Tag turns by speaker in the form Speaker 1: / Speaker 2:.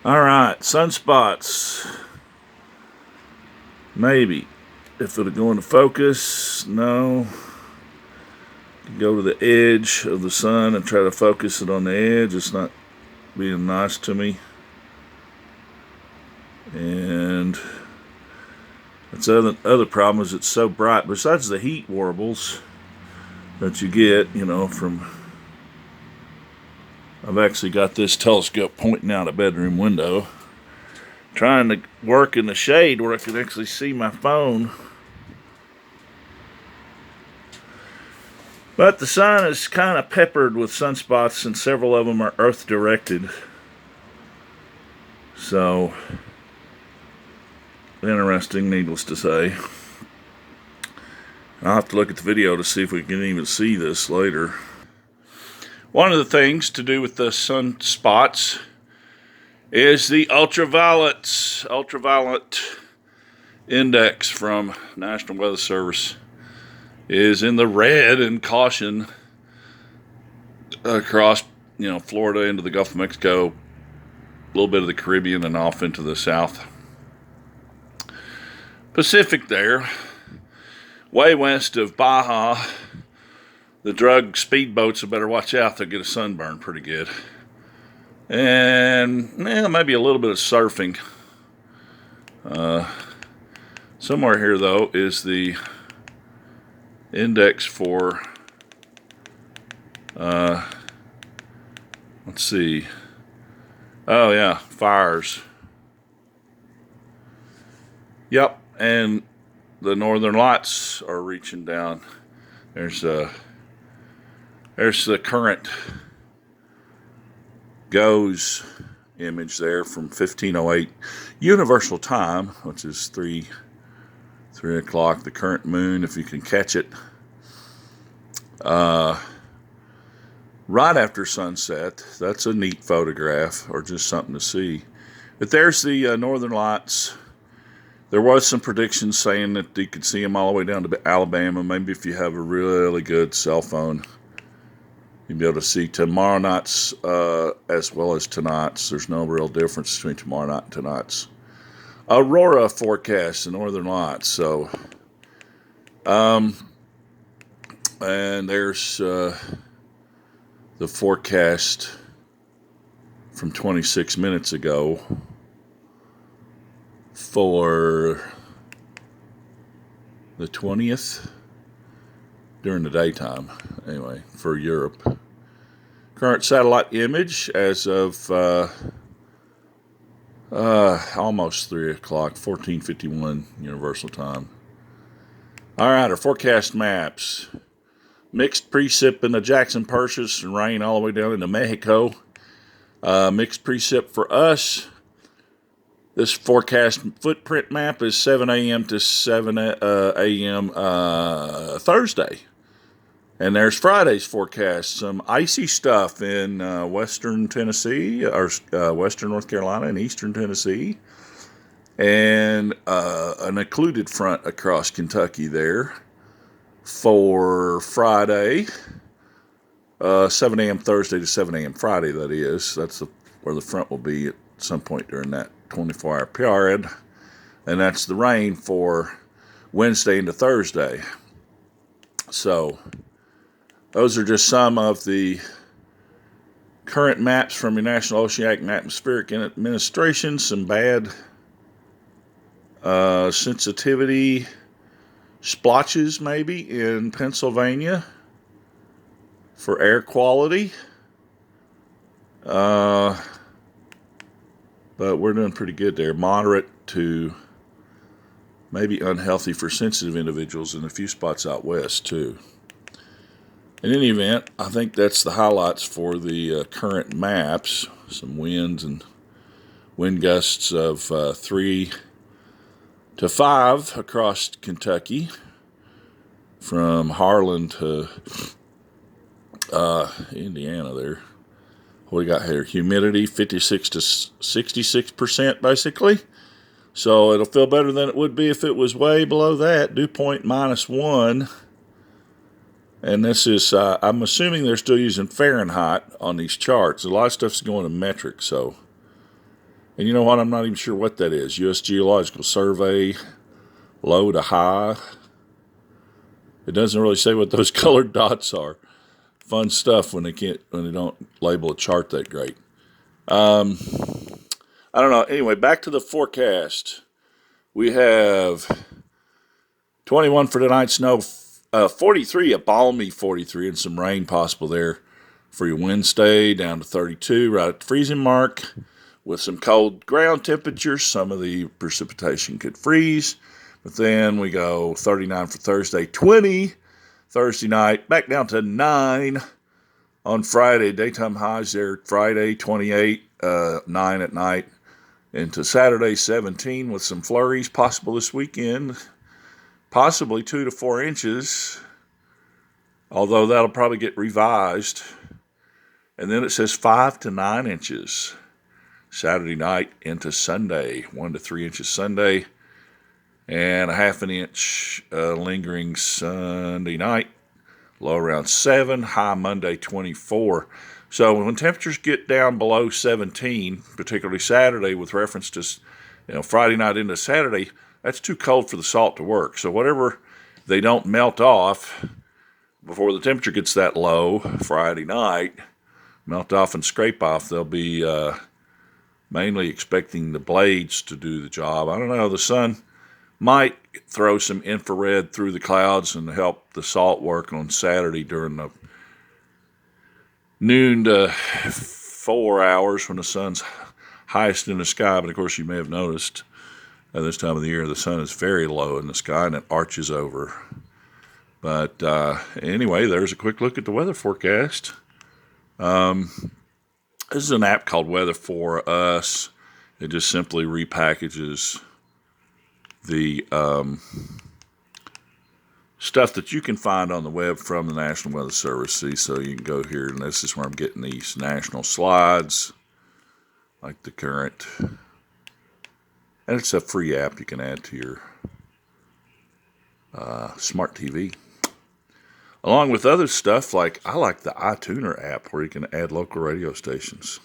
Speaker 1: All right, sunspots. Maybe. If it'll go into focus, no. Go to the edge of the sun and try to focus it on the edge. It's not being nice to me. And that's other problem is it's so bright. Besides the heat warbles that you get, from... I've actually got this telescope pointing out a bedroom window, trying to work in the shade where I can actually see my phone. But the sun is kind of peppered with sunspots, and several of them are Earth directed. So, interesting, needless to say. I'll have to look at the video to see if we can even see this later. One of the things to do with the sunspots is the ultraviolet index from National Weather Service is in the red, and caution across, Florida into the Gulf of Mexico, a little bit of the Caribbean, and off into the South Pacific there. Way west of Baja, the drug speedboats will better watch out. They'll get a sunburn pretty good. And maybe a little bit of surfing. Somewhere here, though, is the index for, let's see. Oh, yeah, fires. Yep, and the northern lights are reaching down. There's the current GOES image there from 1508 Universal Time, which is 3 o'clock. The current moon, if you can catch it, right after sunset. That's a neat photograph, or just something to see. But there's the northern lights. There was some predictions saying that you could see them all the way down to Alabama. Maybe if you have a really good cell phone, you'll be able to see tomorrow night's as well as tonight's. There's no real difference between tomorrow night and tonight's aurora forecast, the northern lights. So, and there's the forecast from 26 minutes ago for the 20th during the daytime, anyway, for Europe. Current satellite image as of almost 3 o'clock, 14:51 Universal Time. All right, our forecast maps. Mixed precip in the Jackson Purchase and rain all the way down into Mexico. Mixed precip for us. This forecast footprint map is 7 a.m. to 7 a.m. Thursday. And there's Friday's forecast. Some icy stuff in western Tennessee, or western North Carolina and eastern Tennessee. And an occluded front across Kentucky there for Friday. 7 a.m. Thursday to 7 a.m. Friday, that is. That's where the front will be at some point during that 24-hour period. And that's the rain for Wednesday into Thursday. So those are just some of the current maps from the National Oceanic and Atmospheric Administration. Some bad sensitivity splotches maybe in Pennsylvania for air quality. But we're doing pretty good there. Moderate to maybe unhealthy for sensitive individuals in a few spots out west, too. In any event, I think that's the highlights for the current maps. Some winds and wind gusts of 3 to 5 across Kentucky, from Harlan to Indiana there. What we got here? Humidity 56 to 66% basically. So it'll feel better than it would be if it was way below that. Dew point -1. And this is, I'm assuming they're still using Fahrenheit on these charts. A lot of stuff's going to metric, so And you know what? I'm not even sure what that is. U.S. Geological Survey, low to high. It doesn't really say what those colored dots are. Fun stuff when they don't label a chart that great. I don't know. Anyway, back to the forecast. We have 21 for tonight, snow, 43, a balmy 43, and some rain possible there for your Wednesday, down to 32, right at the freezing mark, with some cold ground temperatures. Some of the precipitation could freeze, but then we go 39 for Thursday, 20 Thursday night, back down to 9 on Friday. Daytime highs there Friday, 28, 9 at night, into Saturday, 17, with some flurries possible this weekend. Possibly 2 to 4 inches, although that'll probably get revised. And then it says 5 to 9 inches Saturday night into Sunday. 1 to 3 inches Sunday, and a half an inch lingering Sunday night. Low around 7, high Monday 24. So when temperatures get down below 17, particularly Saturday, with reference to Friday night into Saturday, that's too cold for the salt to work. So whatever they don't melt off before the temperature gets that low Friday night, melt off and scrape off, they'll be mainly expecting the blades to do the job. I don't know. The sun might throw some infrared through the clouds and help the salt work on Saturday during the noon to 4 hours when the sun's highest in the sky. But of course, you may have noticed at this time of the year the sun is very low in the sky and it arches over. But anyway, there's a quick look at the weather forecast. This is an app called Weather for Us. It just simply repackages the stuff that you can find on the web from the National Weather Service. See, so you can go here, and this is where I'm getting these national slides, like the current. And it's a free app you can add to your smart TV. Along with other stuff, like I like the iTuner app where you can add local radio stations.